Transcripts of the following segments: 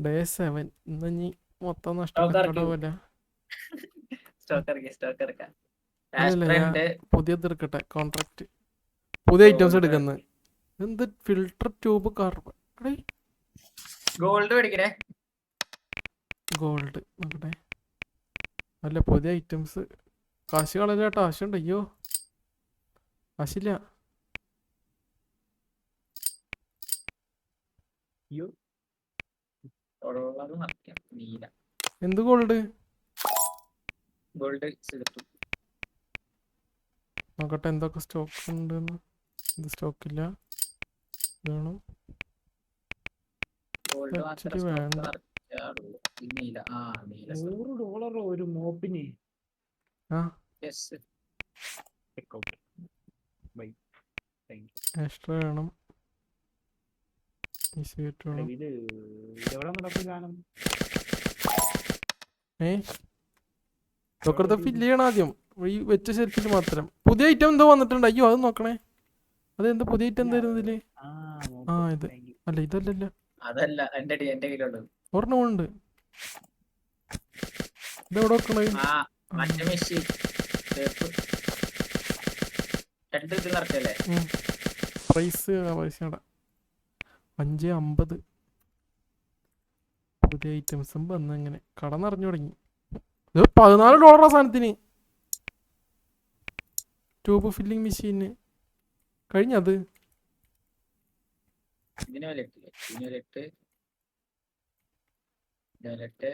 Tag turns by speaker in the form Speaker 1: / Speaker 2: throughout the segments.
Speaker 1: Day 7 ഇന്ന് ഇനി മൊത്തം നഷ്ടപ്പെട്ട പുതിയത് എടുക്കട്ടെ കോൺട്രാക്ട് പുതിയ ഐറ്റംസ് എടുക്കുന്നത്. എന്ത് ഫിൽട്ടർ ട്യൂബ് കാർബൺ
Speaker 2: ഗോൾഡ് മേടിക്കണേ.
Speaker 1: ഗോൾഡ് നോക്കട്ടെ. അല്ല പുതിയ ഐറ്റംസ് കാശ് കളഞ്ഞേട്ടാ. ആശുണ്ട്. അയ്യോ ആശില്ല. എന്ത് ഗോൾഡ് നോക്കട്ടെ എന്തൊക്കെ സ്റ്റോക്ക് ഉണ്ടെന്ന്. ഇത് സ്റ്റോക്കില്ല. വേണം ആക്ച്വലി വേണ്ട.
Speaker 3: $100 ഒരു മോപ്പിന്.
Speaker 1: എക്സ്ട്രാ വേണം. ഇതൊക്കെ ഫില്ല് ചെയ്യണം ആദ്യം. ഈ വെച്ച ഷെൽഫിൽ മാത്രം. പുതിയ ഐറ്റം എന്തോ വന്നിട്ടുണ്ട്. അയ്യോ അത് നോക്കണേ. അതെന്താ പുതിയ ഐറ്റം എന്തായിരുന്നു ഇതില്? ഇത് അല്ല ഇതല്ലല്ലോ. ഒരെണ്ണം ഉണ്ട്. ഇതെവിടെ വെക്കണേ? പ്രൈസ് പൈസയുടെ 5.50. പുതിയ ഐറ്റംസും വന്ന് അങ്ങനെ കട നിറഞ്ഞു തുടങ്ങി. ഇത് $14 സാധനത്തിന്. ട്യൂബ് ഫില്ലിംഗ് മെഷീന് കഴിഞ്ഞത്.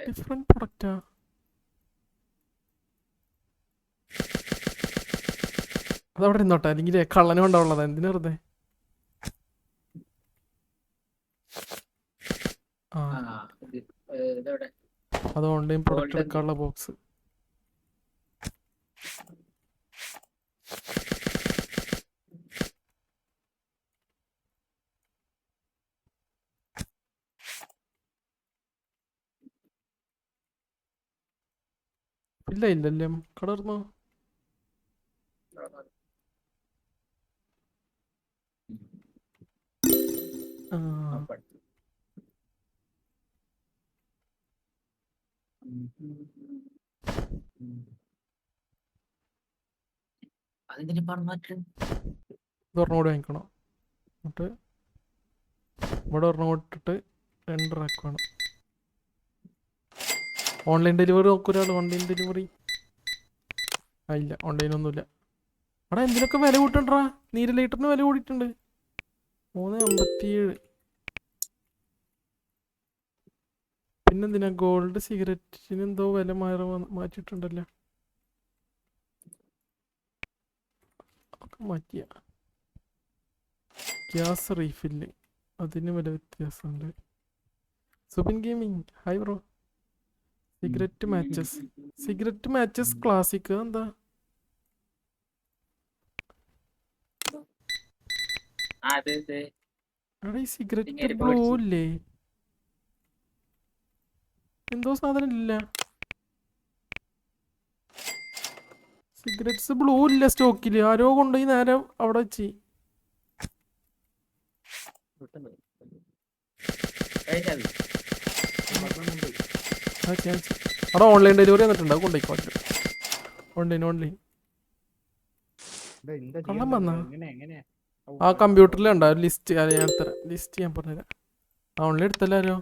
Speaker 1: ഡിഫറെന്റ് പ്രൊഡക്റ്റാ. അതവിടെ ഇരുന്നോട്ടെ. അല്ലെങ്കിൽ കള്ളനും ഉണ്ടാവുള്ളത് എന്തിനാ വെറുതെ. അത് ഓൺലൈൻ പ്രൊഡക്റ്റ് എടുക്കാനുള്ള ബോക്സ്. ഇല്ല ഇല്ലല്ലേ കടർന്നോ? ഒരെണ്ണോട് വാങ്ങിക്കണം. എന്നിട്ട് ഇവിടെ ഒരെണ്ണം ഇട്ടിട്ട് 2 റാക്ക് വേണം. ഓൺലൈൻ ഡെലിവറി നോക്കൊരാൾ. ഓൺലൈൻ ഡെലിവറി ഇല്ല. ഓൺലൈനൊന്നുമില്ല. അവിടെ എന്തിനൊക്കെ വില കൂട്ടണ്ടാ. നീല ലൈറ്ററിന് വില കൂടിയിട്ടുണ്ട്. 3.57. പിന്നെന്തിനാ ഗോൾഡ് സിഗരറ്റിന് എന്തോ വില മാറ്റിയിട്ടുണ്ടല്ലോ. മാറ്റിയ ഗ്യാസ് റീഫില്ല് അതിന് വില വ്യത്യാസമുണ്ട്. Subin gaming hi bro. Cigarette matches classic എന്താ? അവിടെ ഈ സിഗരറ്റ് ബ്ലൂ ഇല്ലേ? എന്തോ സാധനം ഇല്ല. സിഗരറ്റ്സ് ബ്ലൂ ഇല്ല സ്റ്റോക്കില്. ആരോ കൊണ്ടുപോയി നേരെ അവിടെ വെച്ച്. അവിടെ ഓൺലൈൻ ഡെലിവറി വന്നിട്ടുണ്ട്. അത് കൊണ്ടുപോയിക്കോ. ഓൺലൈൻ കള്ളം വന്നാ ആ കമ്പ്യൂട്ടറിൽ ഉണ്ടോ ലിസ്റ്റ്? ഞാൻ തരാം. ലിസ്റ്റ് ഞാൻ പറഞ്ഞുതരാം. ഓൺലൈൻ എടുത്തല്ലോ.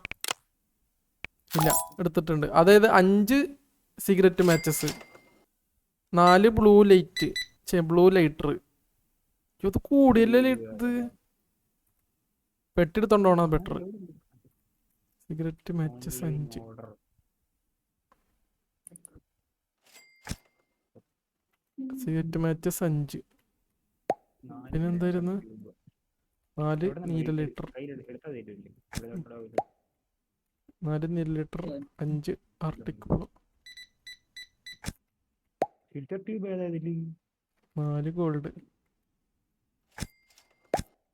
Speaker 1: ഇല്ല എടുത്തിട്ടുണ്ട്. അതായത് 5 സിഗരറ്റ് മാച്ചസ്, 4 ബ്ലൂ ലൈറ്റർ. ഇത് കൂടിയല്ലേ ഇത്. പെട്ടെടുത്തോണ്ടോണോ better. Cigarette matches 5. Cigarette matches 5. പിന്നെന്തായിരുന്നു? 4 നീല ലിറ്റർ. 4 നീല lighter, 5 arctic blue, 4 gold.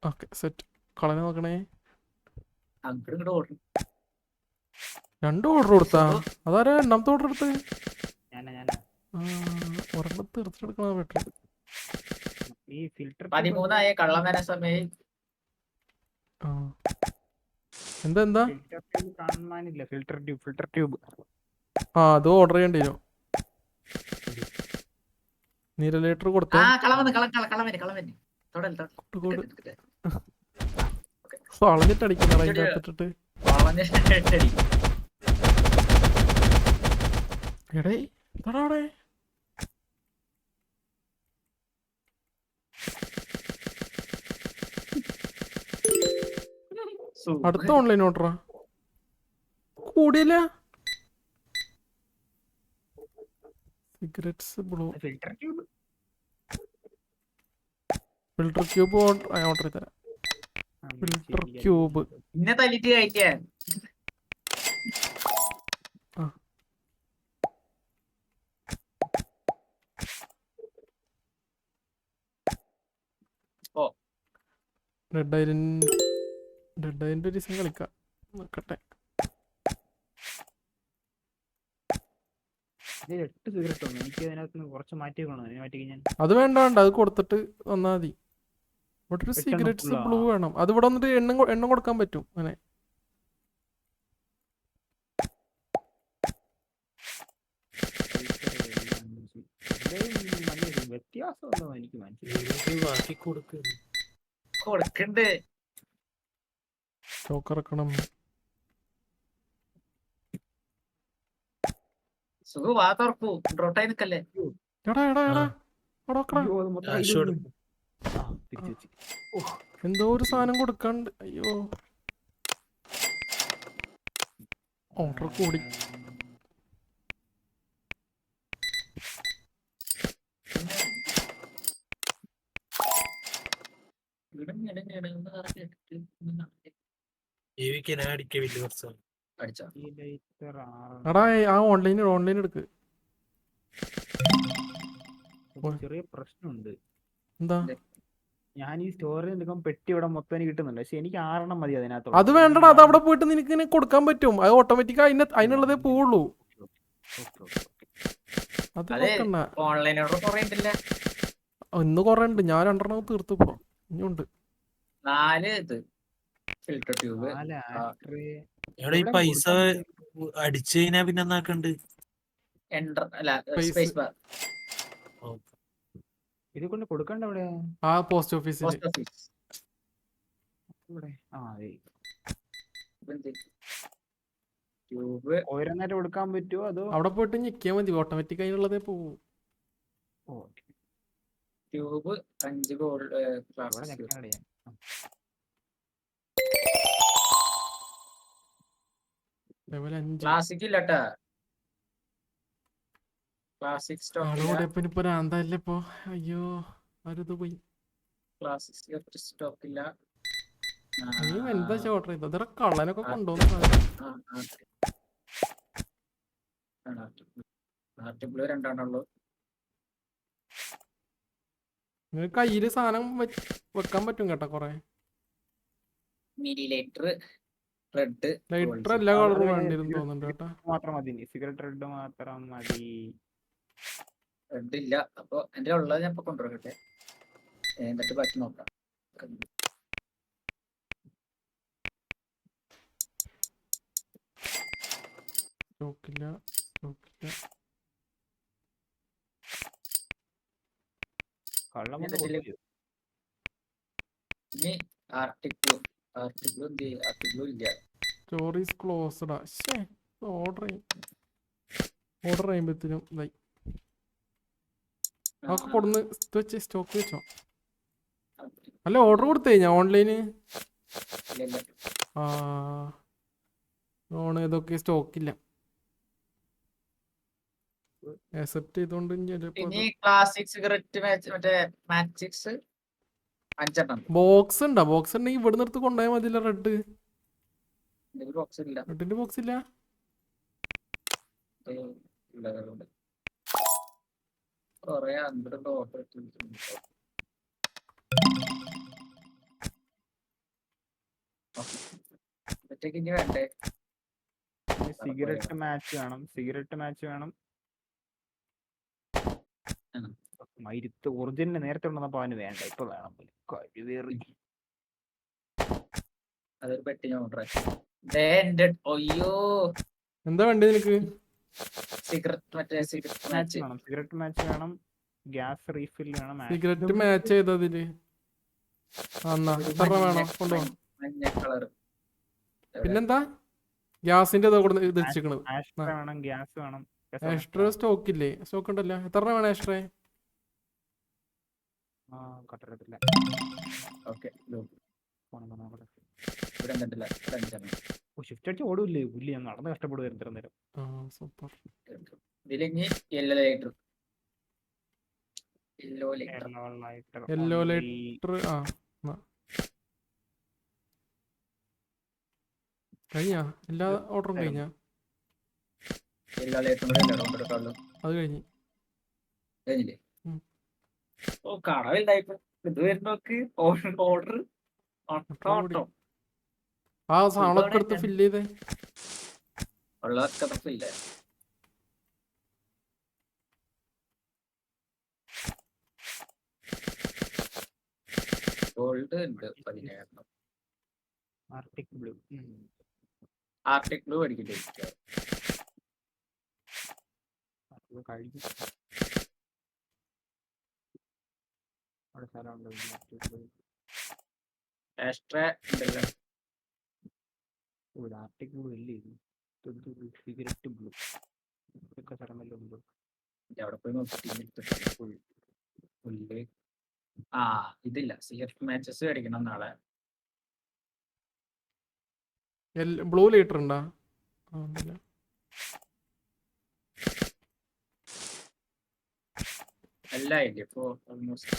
Speaker 1: Okay set. കളനെ നോക്കണേ. 2 ഓർഡർ കൊടുത്താ? അതാരാ രണ്ടാമത്തെ ഓർഡർ എടുത്ത്? ഒരെണ്ണത്ത് എടുത്തെടുക്കണ ബെറ്റർ.
Speaker 2: ഈ ഫിൽറ്റർ 13 കള്ളം വരാൻ സമയം
Speaker 1: എന്താ എന്താ
Speaker 3: ഫിൽറ്റർ ട്യൂബ് കാണാനില്ല. ഫിൽറ്റർ ട്യൂബ്
Speaker 1: ആ അത് ഓർഡർ ചെയ്യേണ്ടി വരും. നീരലേറ്റർ കൊടുത്തേ.
Speaker 2: കളം വന്നെ തൊടൽ
Speaker 1: കൂട് വളഞ്ഞിട്ടടിക്കുന്ന അതിൻ്റെ അകത്തിട്ടിട്ട്. എടേ എന്താടാ അവിടെ? അടുത്ത ഓൺലൈൻ ഓർഡറാ കൂടിയില്ല. Cigarettes blue
Speaker 3: filter tube
Speaker 1: filter cube order ചെയ്ത് തരാം. ഫിൽട്ടർ ക്യൂബ്
Speaker 2: പിന്നെ തല്ലിട്ട് കഴിക്കാൻ
Speaker 1: ഡെഡ് ഐലൻഡ് ഒരു ദിവസം കളിക്കാം നോക്കട്ടെ.
Speaker 3: 8 സിഗരറ്റ് വന്നു. എനിക്ക് അതിനകത്ത് കുറച്ച് മാറ്റി വേണം. അതിനെ മാറ്റി കഴിഞ്ഞാൽ
Speaker 1: അത് വേണ്ട അത് കൊടുത്തിട്ട് വന്നാൽ മതി. ഇവിടെ ഒരു സിഗരറ്റ്സ് ബ്ലൂ വേണം. അത് ഇവിടെ വന്നിട്ട് എണ്ണം കൊടുക്കാൻ പറ്റും അങ്ങനെ.
Speaker 3: വ്യത്യാസം എനിക്ക് മനസ്സിലായി.
Speaker 2: കൊടുക്കണ്ട്.
Speaker 1: സ്റ്റോക്ക് ഇറക്കണം.
Speaker 2: സുഖം വാ തുറക്കൂ. ഡ്രോട്ടായി നിക്കല്ലേ.
Speaker 1: എടാ എടാ എടാ അവിടെ വെക്കടാ.
Speaker 3: അയ്യോ, അത് മൊത്തം കയ്യില് വന്നു. തിരിച്ച് വെച്ച്.
Speaker 1: എന്തോ ഒരു സാധനം കൊടുക്കാണ്ട്. അയ്യോ ഓർഡർ കൂടി.
Speaker 2: അടിച്ചോ
Speaker 3: ഈ ലൈറ്റർ
Speaker 1: എടാ ആ ഓൺലൈൻ എടുക്ക്.
Speaker 3: ചെറിയ പ്രശ്നമുണ്ട്.
Speaker 1: എന്താ?
Speaker 3: ഞാൻ ഈ സ്റ്റോറിൽ നിൽക്കുമ്പോൾ പെട്ടി ഇവിടെ മൊത്തം എനിക്ക് കിട്ടുന്നുണ്ട്. പക്ഷെ എനിക്ക് 6 മതി അതിനകത്ത്.
Speaker 1: അത് വേണ്ടടാ. അത് അവിടെ പോയിട്ട് നിനക്ക് ഇങ്ങനെ കൊടുക്കാൻ പറ്റും. അത് ഓട്ടോമാറ്റിക് അതിനുള്ളതേ പോവുള്ളൂ. അത് നോക്കണ്ട.
Speaker 2: ഓൺലൈൻ ഓർഡർ കുറേ ഉണ്ടല്ലേ.
Speaker 1: ഇന്ന് കൊറേ ഉണ്ട്. ഞാൻ 2 തീർത്തു പോ. ഇനിയുണ്ട്
Speaker 2: 4 ഇത് ഫിൽട്ടർ ട്യൂബ്.
Speaker 4: പൈസ അടിച്ചു കഴിഞ്ഞാ പിന്നെ എന്നാക്കണ്ട്?
Speaker 2: എൻഡർ അല്ല
Speaker 1: Space.
Speaker 2: Space bar.
Speaker 3: ഇത് കൊണ്ട് കൊടുക്കണ്ട അവിടെ.
Speaker 1: ആ പോസ്റ്റ് ഓഫീസിൽ.
Speaker 2: Post office.
Speaker 3: ഇവിടെ അതെ
Speaker 2: ട്യൂബ്
Speaker 3: ഓരോന്നേരം കൊടുക്കാൻ പറ്റുമോ അതോ
Speaker 1: അവിടെ പോയിട്ട് ഞെക്കിയാൽ മതി. ഓട്ടോമാറ്റിക് അതിനുള്ളതേ പോവും.
Speaker 2: ട്യൂബ് 5 ഗോൾഡ്
Speaker 3: ഇവിടെ
Speaker 2: ക്ലാസ്.
Speaker 3: ഞെക്കാനട ഞാൻ.
Speaker 1: ലെവൽ 5.
Speaker 2: ക്ലാസിക് ഇല്ലട്ടാ. ക്ലാസിക് സ്റ്റോക്ക് ഇല്ല.
Speaker 1: ആളോടെ ഇപ്പൊ രാന്തല്ലേ ഇപ്പൊ. അയ്യോ ആരത് പോയി.
Speaker 2: ക്ലാസിക് സ്റ്റോക്ക് ഇല്ല.
Speaker 1: നീ എന്താ ഓർഡർ ചെയ്തത്? അതൊക്കെ കള്ളനൊക്കെ കൊണ്ടുപോകുന്ന
Speaker 2: ആർട്ടിക്കിൾ 2
Speaker 1: നിനക്ക് കയ്യില് സാധനം വെക്കാൻ പറ്റും കേട്ടോ കൊറേ.
Speaker 2: മിനി ലൈറ്റർ റെഡ്
Speaker 1: ലൈറ്റർ എല്ലാ കളറും വേണ്ടിയിരുന്നു തോന്നുന്നുണ്ട് കേട്ടാ.
Speaker 3: മാത്രം മതി. സിഗരറ്റ് റെഡ് മാത്രം മതി.
Speaker 2: റെഡ് ഇല്ല. അപ്പൊ എന്റെ ഉള്ളത് ഞാൻ ഇപ്പൊ കൊണ്ടുവരട്ടെ. എന്നിട്ട് ബാക്കി നോക്കാം.
Speaker 1: സ്റ്റോക്കില്ല.
Speaker 3: കള്ളം
Speaker 2: ഇനി ആർട്ടിക്കിളും ഇല്ല.
Speaker 1: സ്റ്റോറീസ് ക്ലോസ്ഡാ. ശേ ഓർഡർ ചെയ്യുമ്പത്തിനും ഇതായി. അതൊക്കെ കൊടുന്ന് വെച്ച് സ്റ്റോക്ക് വെച്ചോ. അല്ല ഓർഡർ കൊടുത്തേ ഞാൻ ഓൺലൈന്. ആ ഇതൊക്കെ സ്റ്റോക്കില്ല. അക്സെപ്റ്റ് ചെയ്തോണ്ട്
Speaker 2: ഇനി ക്ലാസിക് സിഗരറ്റ് മറ്റേ മാജിക്സ് 5
Speaker 1: ബോക്സ് ഉണ്ടോ? ബോക്സ് ഉണ്ടെങ്കിൽ ഇവിടെ നിർത്ത് കൊണ്ടുപോയാൽ മതില്ല. റെഡിന്റെ
Speaker 2: ബോക്സ് ഇല്ല.
Speaker 1: ബോക്സ് ഇല്ല.
Speaker 2: കൊറേ അന്തരം ഓർഡർ ഇട്ടിട്ടുണ്ട്. ഇനി വേണ്ടേ?
Speaker 3: സിഗരറ്റ് മാച്ച് വേണം. മരുത്ത് ഒറിജിനൽ നേരത്തെ ഉണ്ടെന്നപ്പോ അവന് വേണ്ട. ഇപ്പൊ വേണം.
Speaker 2: അതൊരു പെട്ടി ഞാൻ ഓർഡർ ആക്കി. എന്റെ അയ്യോ
Speaker 1: എന്താ വേണ്ടി നിനക്ക്?
Speaker 2: സിഗരറ്റ് മറ്റേ സിഗരറ്റ്
Speaker 3: മാച്ച്
Speaker 2: മാച്ച്
Speaker 3: വേണം, സിഗരറ്റ് മാച്ച് വേണം, ഗ്യാസ് റീഫിൽ വേണം.
Speaker 1: സിഗരറ്റ് മാച്ച് ചെയ്തതില് എന്നാ എത്ര രൂപ വേണം കൊണ്ടുപോ.
Speaker 2: മഞ്ഞ കളർ
Speaker 1: പിന്നെന്താ ഗ്യാസിന്റെ ഇത് വെച്ചിരിക്കണത്.
Speaker 3: ആഷ്ട്ര വേണം, ഗ്യാസ് വേണം.
Speaker 1: എക്സ്ട്രാ സ്റ്റോക്ക് ഇല്ലേ? സ്റ്റോക്ക് ഉണ്ടല്ലോ. എത്ര രൂപ വേണം എക്സ്ട്രാ?
Speaker 3: കട്ടറത്തില്ല.
Speaker 2: ഓക്കെ
Speaker 3: നോക്കട്ടെ.
Speaker 2: ഇവിടെ എന്തുണ്ടല്ലോ ഇവിടെ അഞ്ചെണ്ണം.
Speaker 3: ഷിഫ്റ്റ് അടിച്ച് ഓടൂല്ലേ പുല്ലി, ഞാൻ നടന്ന് കഷ്ടപ്പെടുവായിരുന്നു ഇത്ര നേരം.
Speaker 1: സൂപ്പർ.
Speaker 2: ഇതിലിഞ്ഞ് yellow lighter yellow lighter
Speaker 1: yellow lighter. കഴിഞ്ഞാ എല്ലാ ഓർഡറും കഴിഞ്ഞാ?
Speaker 2: യെല്ലോ ലൈറ്റർ കൂടെ ഓർഡർ എടുക്കാമല്ലോ.
Speaker 1: അത് കഴിഞ്ഞ്
Speaker 2: കഴിഞ്ഞില്ലേ?
Speaker 1: ഉം.
Speaker 2: ഓ കടവില്ലായിപ്പോ ഇത് വരുന്നോക്ക് ഓർഡർ ഓട്ടോ
Speaker 1: ആ സാധനമൊക്കെ എടുത്ത് ഫില്ല് ചെയ്തേ.
Speaker 2: ഉള്ളതൊക്കെ തപ്പില്ല. ഗോൾഡ് ഉണ്ട് 17.
Speaker 3: Arctic blue.
Speaker 2: ആർട്ടിക് ബ്ലൂ അടിക്കില്ലേ?
Speaker 3: കഴിഞ്ഞു. അവിടെ സ്ഥലമുണ്ട്.
Speaker 2: എക്സ്ട്രാ ഉണ്ടല്ലോ.
Speaker 3: ആർട്ടിക് ബ്ലൂ ഇല്ലേ? സിഗരറ്റ് ബ്ലൂ ഇതൊക്കെ സ്ഥലമല്ലോ ഉണ്ട്.
Speaker 2: അവിടെ പോയി നോക്കിട്ട് പുല്ല്. ആ ഇതില്ല, സിഗരറ്റ് മാച്ചസ് അടിക്കണം നാളെ.
Speaker 1: ബ്ലൂ ലീറ്റർ ഉണ്ടാ?
Speaker 2: എല്ലാം ഇല്ലേ ഇപ്പോ ഓൾമോസ്റ്റ്.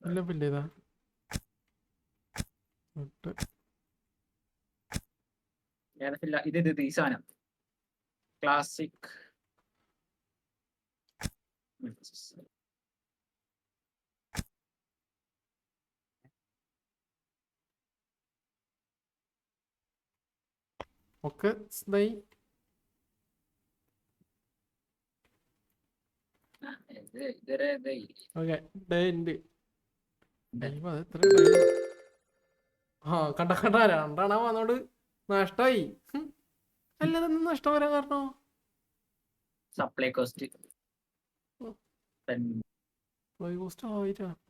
Speaker 1: എല്ലാം ഫില്ല് ചെയ്താ?
Speaker 2: ഏതൊക്കെയില്ല ഇത് ഈ സാധനം ക്ലാസിക്
Speaker 1: ഒക്കെ ഇതായി.
Speaker 2: ഇതുവരെ
Speaker 1: ഓക്കെ ഡേ ഉണ്ട്. കണ്ട രണ്ടെണ്ണ വന്നോട് നഷ്ടായി. അല്ലതൊന്നും നഷ്ടം വരാൻ കാരണോ?
Speaker 2: Supply cost
Speaker 1: cost 1000.